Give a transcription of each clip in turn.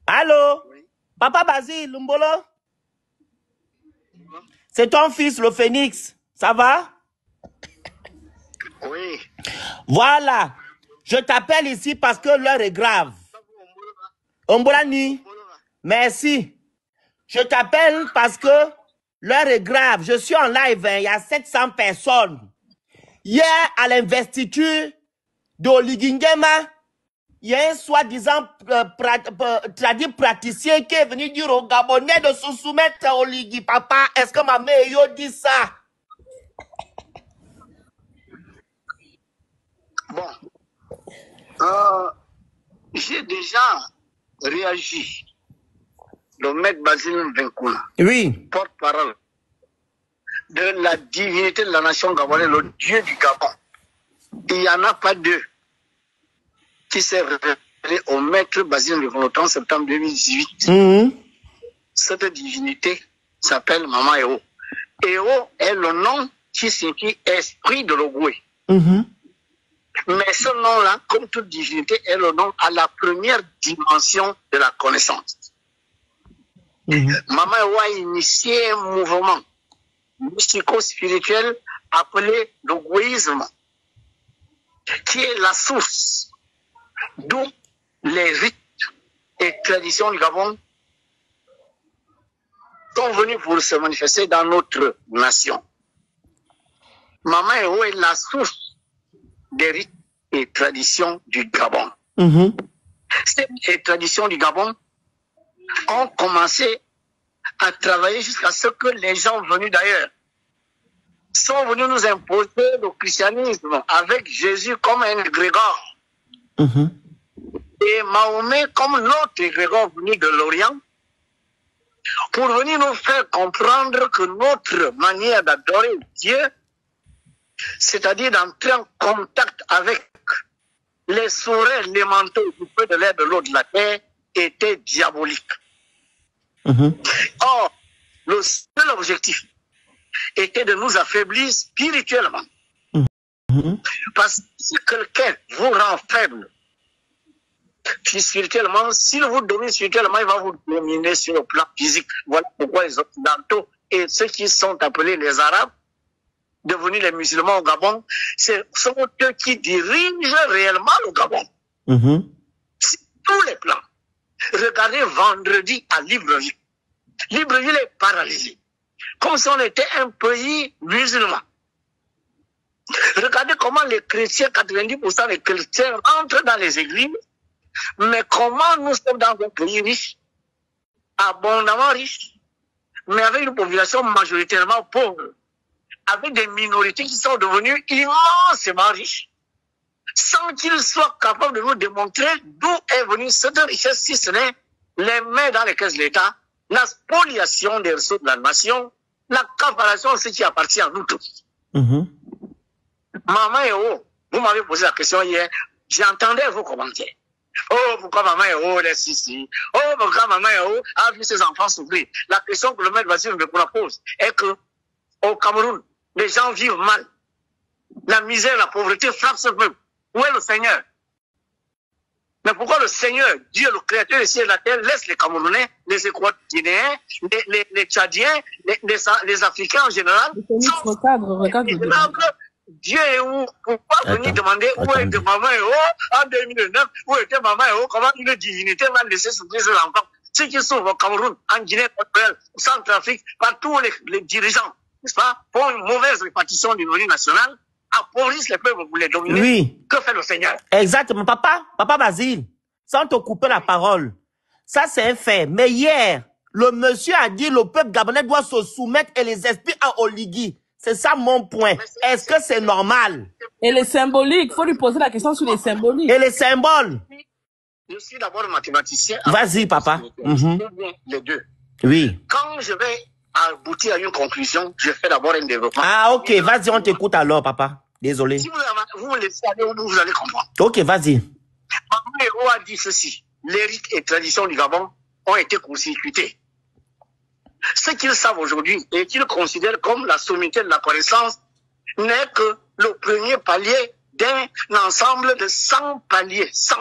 Allô? Oui. Papa Basile, Lumbolo? C'est ton fils, le phénix. Ça va? Oui. Voilà. Je t'appelle ici parce que l'heure est grave. Ombolani. Merci. Je t'appelle parce que l'heure est grave. Je suis en live. Il y a 700 personnes. Hier, à l'investiture d'Oligingema, il y a un soi-disant traduit praticien qui est venu dire aux Gabonais de se soumettre au Ligui. Papa, est-ce que ma mère yo dit ça? Bon. J'ai déjà réagi. Le maître Basile Nvenkouna, Oui. porte-parole de la divinité de la nation gabonaise, le Dieu du Gabon. Il n'y en a pas deux qui s'est révélé au maître Basile Nvenkouna le 30 septembre 2018. Cette divinité s'appelle Mama Eo. Eo est le nom qui signifie esprit de l'Ogoué. Mais ce nom-là, comme toute divinité, est le nom à la première dimension de la connaissance. Mama Eo a initié un mouvement mystico-spirituel appelé l'Ogouéisme, qui est la source d'où les rites et traditions du Gabon sont venus pour se manifester dans notre nation. Mama Eo est la source des rites et traditions du Gabon. Ces rites et traditions du Gabon ont commencé à travailler jusqu'à ce que les gens venus d'ailleurs sont venus nous imposer le christianisme avec Jésus comme un égrégore. Et Mahomet comme notre égrégore venu de l'Orient, pour venir nous faire comprendre que notre manière d'adorer Dieu, c'est-à-dire d'entrer en contact avec les sourires, les manteaux du feu, de l'air, de l'eau, de la terre, était diabolique. Or, le seul objectif était de nous affaiblir spirituellement. Parce que si quelqu'un vous rend faible spirituellement, s'il vous domine spirituellement, il va vous dominer sur le plan physique. Voilà pourquoi les Occidentaux et ceux qui sont appelés les Arabes, devenus les musulmans au Gabon, ce sont eux qui dirigent réellement le Gabon. Sur tous les plans. Regardez vendredi à Libreville. Libreville est paralysé. Comme si on était un pays musulman. Regardez comment les chrétiens, 90% des chrétiens entrent dans les églises, mais comment nous sommes dans un pays riche, abondamment riche, mais avec une population majoritairement pauvre, avec des minorités qui sont devenues immensément riches, sans qu'ils soient capables de nous démontrer d'où est venue cette richesse, si ce n'est les mains dans les caisses de l'État, la spoliation des ressources de la nation, l'accaparation de ce qui appartient à nous tous. Maman Eo, vous m'avez posé la question hier, j'entendais vos commentaires. Oh, pourquoi Maman Eo est ici? Oh, pourquoi Maman Eo a vu ses enfants souffrir? La question que le maître Basile Nvenkouna pose est que au Cameroun, les gens vivent mal. La misère, la pauvreté frappe ce peuple. Où est le Seigneur? Mais pourquoi le Seigneur, Dieu, le Créateur des cieux et de la terre, laisse les Camerounais, les Équatoriens, les Tchadiens, les Africains en général, regarde. Dieu est où? Pourquoi venir demander où était Maman Eo en 2009? Où était Maman Eo? Comment une divinité va laisser souffrir ses enfants? Ceux qui sont au Cameroun, en Guinée équatoriale, au Centrafrique, partout les dirigeants, n'est-ce pas, font une mauvaise répartition du revenu national, appauvrissent les peuples pour les dominer. Oui. Que fait le Seigneur? Exactement. Papa Basile, sans te couper la parole, ça c'est un fait. Mais hier, le monsieur a dit le peuple gabonais doit se soumettre et les esprits à Oligui. C'est ça mon point. Est-ce que c'est normal? Et les symboliques, il faut lui poser la question sur les symboliques. Et les symboles? Je suis d'abord mathématicien. Vas-y, papa. Les deux. Oui. Quand je vais aboutir à une conclusion, je fais d'abord un développement. Ah, ok. Vas-y, on t'écoute alors, papa. Désolé. Si vous me laissez aller, vous allez comprendre. Ok, vas-y. Maman Eo a dit ceci. Les rites et traditions du Gabon ont été court-circuités. Ce qu'ils savent aujourd'hui et qu'ils considèrent comme la sommité de la connaissance n'est que le premier palier d'un ensemble de 100 paliers. 100.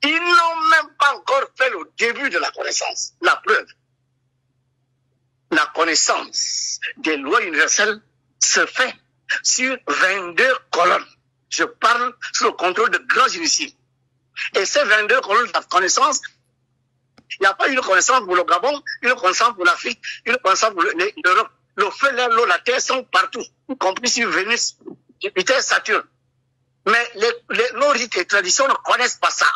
Ils n'ont même pas encore fait le début de la connaissance. La preuve. La connaissance des lois universelles se fait sur 22 colonnes. Je parle sous le contrôle de grands initiés. Et ces 22 colonnes de la connaissance, il n'y a pas une connaissance pour le Gabon, une connaissance pour l'Afrique, une connaissance pour l'Europe. Le feu, l'air, l'eau, la terre sont partout, y compris sur Vénus, Jupiter, Saturne. Mais nos rites et traditions ne connaissent pas ça.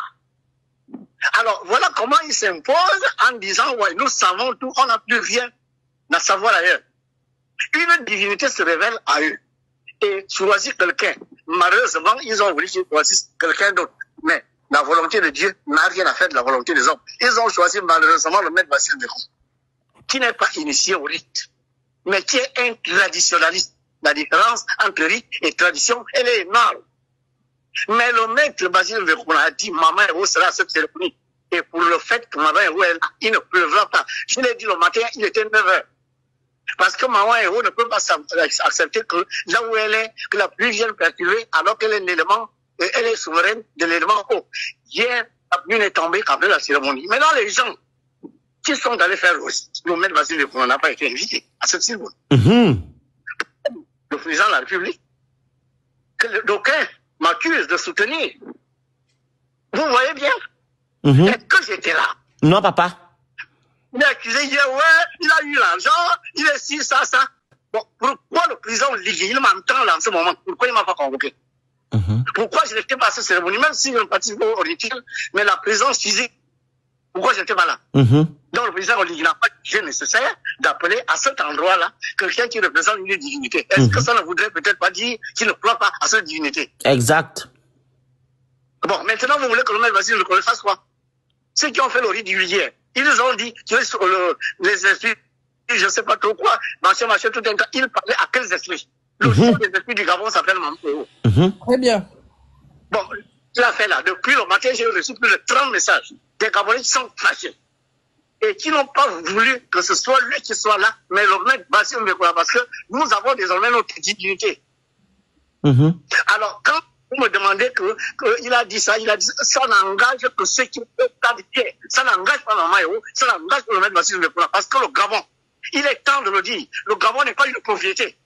Alors, voilà comment ils s'imposent en disant, ouais, nous savons tout, on n'a plus rien à savoir ailleurs. Une divinité se révèle à eux et choisit quelqu'un. Malheureusement, ils ont voulu choisir quelqu'un d'autre. Mais la volonté de Dieu n'a rien à faire de la volonté des hommes. Ils ont choisi malheureusement le maître Basile Mekong, qui n'est pas initié au rite, mais qui est un traditionnaliste. La différence entre rite et tradition, elle est énorme. Mais le maître Basile Mekong a dit, Maman Héros sera à cette cérémonie. Et pour le fait que Maman Héros est là, il ne pleuvra pas. Je l'ai dit le matin, il était 9 h. Parce que Maman Héros ne peut pas accepter que là où elle est, que la pluie vienne perturber, alors qu'elle est l'élément, elle est souveraine de l'élément eau. Hier, la pluie n'est tombée qu'après la cérémonie. Maintenant, les gens qui sont allés faire le maître Basile Mekong n'a pas été invité à cette cérémonie. Le président de la République, que d'aucuns m'accusent de soutenir. Vous voyez bien? Est-ce que j'étais là? Non, papa. Il a accusé hier, ouais, il a eu l'argent, il est ci, ça. Bon, pourquoi le président Ligue, il m'entend là en ce moment? Pourquoi il ne m'a pas convoqué? Pourquoi je n'étais pas à cette cérémonie, même si je ne participe pas au rituel, mais la présence physique, pourquoi je n'étais pas là? Donc le président Ligue n'a pas jugé nécessaire d'appeler à cet endroit-là quelqu'un qui représente une divinité. Est-ce que ça ne voudrait peut-être pas dire qu'il ne croit pas à cette divinité? Exact. Bon, maintenant vous voulez que le maître Basile le fasse quoi? Ceux qui ont fait le rite hier, ils ont dit que les esprits, je ne sais pas trop quoi, machin, tout un temps, ils parlaient à quels esprits? Le chef des esprits du Gabon s'appelle Mampéo. Très bien. Bon, il a fait là. Depuis le matin, j'ai reçu plus de 30 messages des Gabonais qui sont fâchés et qui n'ont pas voulu que ce soit lui qui soit là, mais le maître Basile Mekong, parce que nous avons désormais notre dignité. Alors, quand vous me demandez qu'il a dit ça, ça n'engage que ceux qui peuvent t'habiter. Ça n'engage pas Maman Héros, ça n'engage pas le maître Basile Mekong, parce que le Gabon, il est temps de le dire, le Gabon n'est pas une propriété.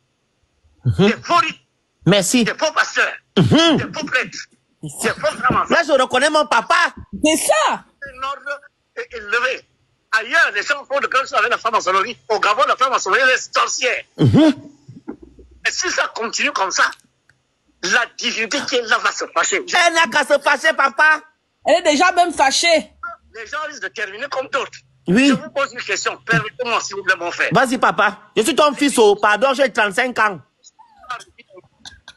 Des faux rites, Merci. des faux pasteurs, des faux prêtres, des faux grands. Là, je reconnais mon papa. C'est ça. Un ordre élevé. Ailleurs, les gens font de grandes choses avec la franc-maçonnerie. Au Gabon, la franc-maçonnerie est sorcière. Et si ça continue comme ça, la divinité qui est là va se fâcher. Elle n'a qu'à se fâcher, papa. Elle est déjà même fâchée. Les gens risquent de terminer comme d'autres. Oui. Je vous pose une question. Permettez-moi, s'il vous plaît, mon frère. Vas-y, papa. Je suis ton fils, oh. Pardon, j'ai 35 ans.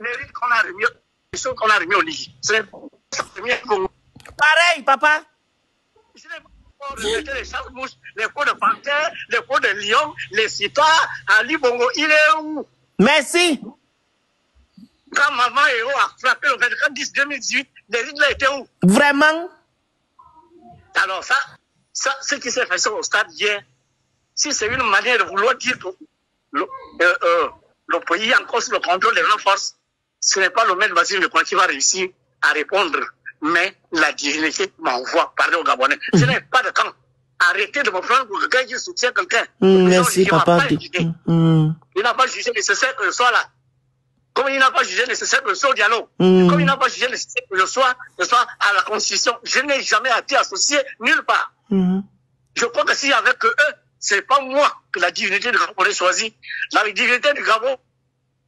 Les rites qu'on a remis, les choses qu'on a remis au lit, c'est pareil, papa. Je n'ai pas rejeté les chasse-mouches, les peaux de panthère, les peaux de lion, les citoires, Ali Bongo, il est où? Merci. Quand Maman Héros a frappé le 24-10-2018, les rites là étaient où? Vraiment? Alors ça, ce qui s'est fait au stade hier, si c'est une manière de vouloir dire que le pays est encore sous le contrôle des grandes forces, ce n'est pas le maître Basile Mekong qui va réussir à répondre, mais la divinité m'envoie parler aux Gabonais. Je n'ai pas de temps. Arrêtez de me prendre pour quelqu'un qui soutient quelqu'un. Merci, papa. Il n'a pas jugé nécessaire que je sois là. Comme il n'a pas jugé nécessaire que je sois au dialogue. Comme il n'a pas jugé nécessaire que je sois à la Constitution. Je n'ai jamais été associé nulle part. Je crois que s'il y avait que eux, c'est pas moi que la divinité du Gabon aurait choisi. La divinité du Gabon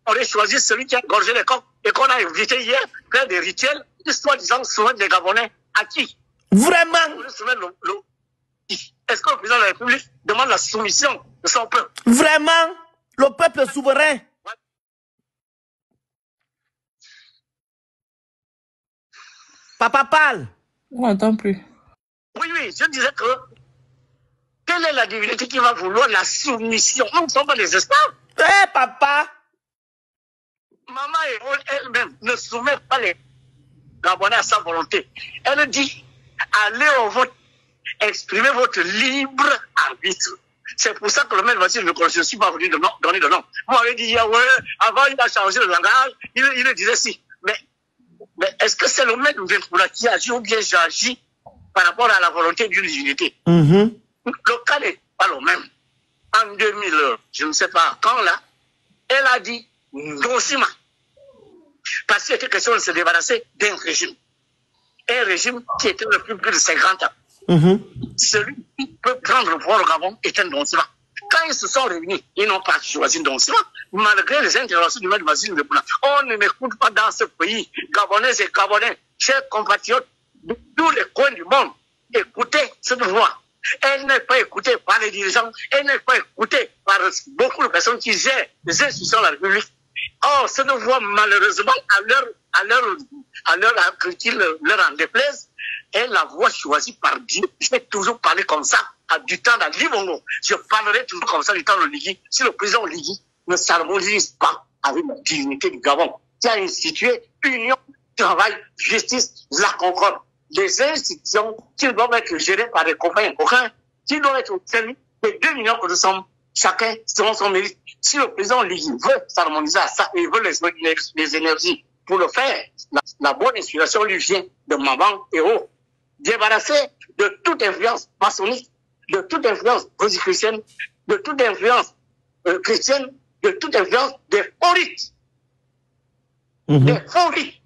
aurait choisi celui qui a gorgé les coqs et qu'on a invité hier, faire des rituels, soi-disant soumettre les Gabonais à qui? Vraiment? Est-ce que le président de la République demande la soumission de son peuple? Vraiment? Le peuple souverain? Papa parle. On n'entend plus. Oui, je disais que quelle est la divinité qui va vouloir la soumission? Nous ne sommes pas des esclaves. Papa. Maman Héros elle-même ne soumet pas les Gabonais à sa volonté. Elle dit, allez au vote, exprimez votre libre arbitre. C'est pour ça que le maître Basile Mekong, je ne suis pas venu donner de nom. Vous m'avez dit, ouais, avant il a changé le langage, il disait si. Mais est-ce que c'est le maître Mekong qui agit ou bien j'agis par rapport à la volonté d'une unité. Le cas n'est pas le même. En 2000, je ne sais pas quand là, elle a dit Donsima. Parce qu'il était question de se débarrasser d'un régime. Un régime qui était depuis plus de 50 ans. Celui qui peut prendre le pouvoir au Gabon est un Donsima. Quand ils se sont réunis, ils n'ont pas choisi Donsima, malgré les interventions du maître Basile de Bouna. On ne m'écoute pas dans ce pays. Gabonais et Gabonais, chers compatriotes de tous les coins du monde, écoutez cette voix. Elle n'est pas écoutée par les dirigeants, elle n'est pas écoutée par beaucoup de personnes qui gèrent les institutions de la République. Or, cette voix, malheureusement, à l'heure qu'il leur en déplaise, est la voix choisie par Dieu. Je vais toujours parler comme ça, du temps d'Ali Bongo. Je parlerai toujours comme ça du temps de Ligui. Si le président Ligui ne s'harmonise pas avec la dignité du Gabon, qui a institué union, travail, justice, la concorde. Les institutions qui doivent être gérées par des copains, qui doivent être au service des 2 millions que nous sommes, chacun selon son mérite. Si le président Ligui veut s'harmoniser à ça et veut les énergies pour le faire, la bonne inspiration lui vient de Maban et O. Débarrasser de toute influence maçonnique, de toute influence rosicrucienne, de toute influence chrétienne, de toute influence des faux rites. Des faux rites.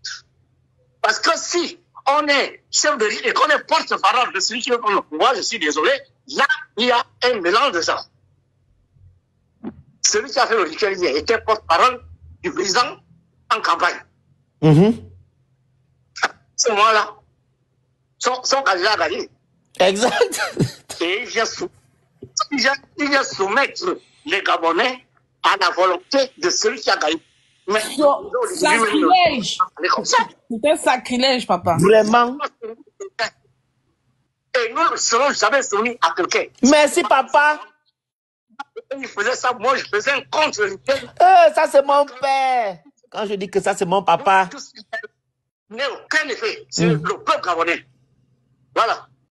Parce que si on est chef de rite et qu'on est porte-parole de celui qui veut prendre le pouvoir, je suis désolé, là, il y a un mélange de gens. Celui qui a fait le rituel hier était porte-parole du président en campagne. Ce moment-là, son candidat a gagné. Exact. Et il vient soumettre les Gabonais à la volonté de celui qui a gagné. Mais sacrilège. C'est un sacrilège, papa. Vraiment. Et nous ne serons jamais soumis à quelqu'un. Merci, papa. Il faisait ça, moi je faisais un contre-rituel. Ça, c'est mon père. Quand je dis que ça, c'est mon papa. N'a aucun effet sur le peuple gabonais. Voilà.